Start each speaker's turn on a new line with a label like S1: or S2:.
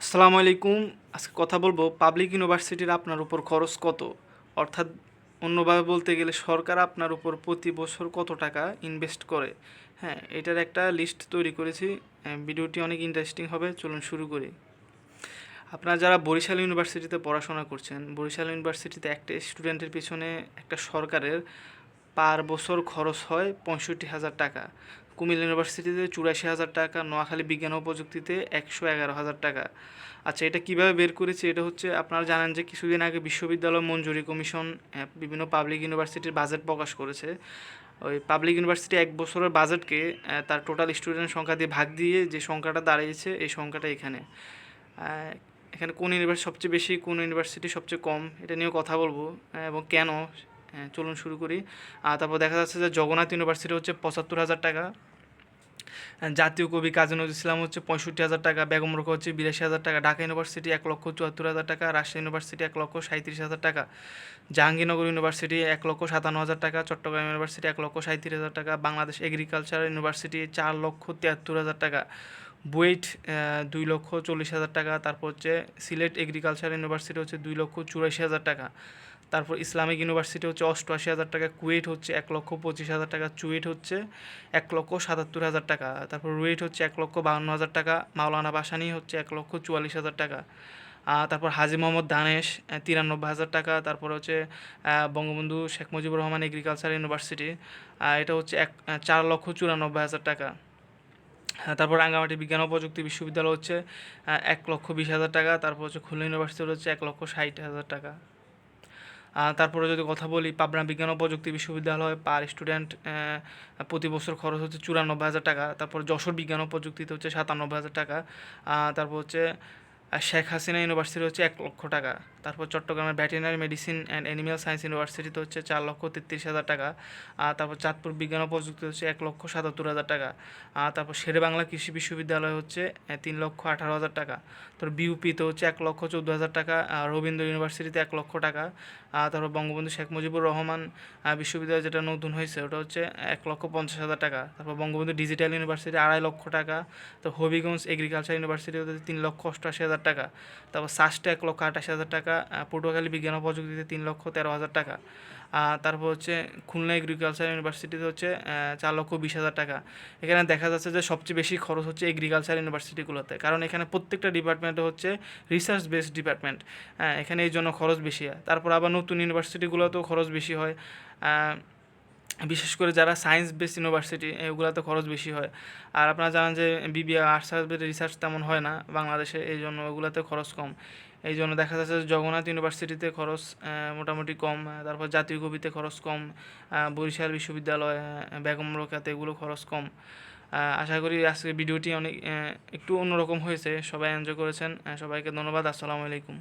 S1: আসসালামু আলাইকুম। আজকে কথা বলবো পাবলিক ইউনিভার্সিটির আপনার উপর খরচ কত, অর্থাৎ অন্যভাবে বলতে গেলে সরকার আপনার উপর প্রতি বছর কত টাকা ইনভেস্ট করে। হ্যাঁ, এটার একটা লিস্ট তৈরি করেছি। ভিডিওটি অনেক ইন্টারেস্টিং হবে, চলুন শুরু করি। আপনারা যারা বরিশাল ইউনিভার্সিটিতে পড়াশোনা করছেন, বরিশাল ইউনিভার্সিটিতে একটা স্টুডেন্টের পিছনে একটা সরকারের পার বছর খরচ হয় 65,000 টাকা। কুমিল্লা ইউনিভার্সিটিতে 84,000 টাকা, নোয়াখালী বিজ্ঞান ও প্রযুক্তিতে 111,000 টাকা। আচ্ছা, এটা কিভাবে বের করেছি? এটা হচ্ছে, আপনারা জানেন যে কিছুদিন আগে বিশ্ববিদ্যালয় মঞ্জুরি কমিশন বিভিন্ন পাবলিক ইউনিভার্সিটির বাজেট প্রকাশ করেছে। ওই পাবলিক ইউনিভার্সিটি এক বছরের বাজেটকে তার টোটাল স্টুডেন্ট সংখ্যা দিয়ে ভাগ দিয়ে যে সংখ্যাটা দাঁড়িয়েছে, এই সংখ্যাটা এখানে। এখানে কোন ইউনিভার্সিটি সবচেয়ে বেশি, কোন ইউনিভার্সিটি সবচেয়ে কম, এটা নিয়েও কথা বলবো, এবং কেন। চলুন শুরু করি। তারপর দেখা যাচ্ছে যে জগন্নাথ ইউনিভার্সিটি হচ্ছে 75,000 টাকা, জাতীয় কবি কাজী নজরুল ইসলাম হচ্ছে 65,000 টাকা, বেগম রোকেয়া হচ্ছে 82,000 টাকা, ঢাকা ইউনিভার্সিটি 1,74,000 টাকা, রাজশাহী ইউনিভার্সিটি 1,37,000 টাকা, জাহাঙ্গীরনগর ইউনিভার্সিটি 1,57,000 টাকা, চট্টগ্রাম ইউনিভার্সিটি 1,37,000 টাকা, বাংলাদেশ এগ্রিকালচার ইউনিভার্সিটি 4,73,000 টাকা, বুয়েট 2,40,000 টাকা, তারপর হচ্ছে সিলেট এগ্রিকালচার ইউনিভার্সিটি হচ্ছে 2,84,000 টাকা, তারপর ইসলামিক ইউনিভার্সিটি হচ্ছে 88,000 টাকা, কুয়েট হচ্ছে 1,25,000 টাকা, চুয়েট হচ্ছে 1,77,000 টাকা, তারপর রুয়েট হচ্ছে 1,52,000 টাকা, মাওলানা ভাসানী হচ্ছে 1,44,000 টাকা, তারপর হাজী মোহাম্মদ দানেশ 93,000 টাকা, তারপর হচ্ছে বঙ্গবন্ধু শেখ মুজিবুর রহমান এগ্রিকালচার ইউনিভার্সিটি, এটা হচ্ছে 4,94,000 টাকা। তারপর রাঙ্গামাটি বিজ্ঞান ও প্রযুক্তি বিশ্ববিদ্যালয় হচ্ছে 1,20,000 টাকা, তারপর হচ্ছে খুলনা ইউনিভার্সিটি হচ্ছে 1,60,000 টাকা। তারপরে যদি কথা বলি, পাবনা বিজ্ঞান ও প্রযুক্তি বিশ্ববিদ্যালয় পার স্টুডেন্ট প্রতি বছর খরচ হচ্ছে 94,000 টাকা। তারপর যশোর বিজ্ঞান ও প্রযুক্তিতে হচ্ছে 97,000 টাকা। তারপর হচ্ছে শেখ হাসিনা ইউনিভার্সিটি হচ্ছে 1,00,000 টাকা। তারপর চট্টগ্রামের veterinary medicine and animal science ইউনিভার্সিটিতে হচ্ছে 4,33,000 টাকা। তারপর চাঁদপুর বিজ্ঞান ও প্রযুক্তি হচ্ছে 1,77,000 টাকা। তারপর শেরেবাংলা কৃষি বিশ্ববিদ্যালয় হচ্ছে 3,18,000 টাকা। তারপর বিউপিতে হচ্ছে 1,14,000 টাকা। রবীন্দ্র ইউনিভার্সিটিতে 1,00,000 টাকা। তারপর বঙ্গবন্ধু শেখ মুজিবুর রহমান বিশ্ববিদ্যালয় যেটা নতুন হয়েছে, ওটা হচ্ছে 1,50,000 টাকা। তারপর বঙ্গবন্ধু ডিজিটাল ইউনিভার্সিটি 2,50,000 টাকা। তো হবিগঞ্জ এগ্রিকালচার ইউনিভার্সিটি হচ্ছে 3,88,000 টাকা। তারপর সাস্টে 1,28,000 টাকা। পটুয়াখালী বিজ্ঞান ও প্রযুক্তিতে 3,13,000 টাকা। তারপর হচ্ছে খুলনা এগ্রিকালচার ইউনিভার্সিটিতে হচ্ছে 4,20,000 টাকা। এখানে দেখা যাচ্ছে যে সবচেয়ে বেশি খরচ হচ্ছে এগ্রিকালচার ইউনিভার্সিটিগুলোতে, কারণ এখানে প্রত্যেকটা ডিপার্টমেন্টে হচ্ছে রিসার্চ বেসড ডিপার্টমেন্ট। এখানে এই জন্য খরচ বেশি হয়। তারপর আবার নতুন ইউনিভার্সিটিগুলোতেও খরচ বেশি হয়। বিশেষ করে যারা সায়েন্স বেসড ইউনিভার্সিটি, এগুলোতে খরচ বেশি হয়। আর আপনারা জানেন যে বিবিএ আর্টস সাবজেক্টের রিসার্চ তেমন হয় না বাংলাদেশে, এই জন্য ওগুলোতে খরচ কম। এই জন্য দেখা যাচ্ছে যে জগন্নাথ ইউনিভার্সিটিতে খরচ মোটামুটি কম। তারপর জাতীয় কবিতে খরচ কম, বরিশাল বিশ্ববিদ্যালয়, বেগম রোকেয়াতে এগুলো খরচ কম। আশা করি আজকের ভিডিওটি অনেক একটু অন্যরকম হয়েছে, সবাই এনজয় করেছেন। সবাইকে ধন্যবাদ। আসসালামু আলাইকুম।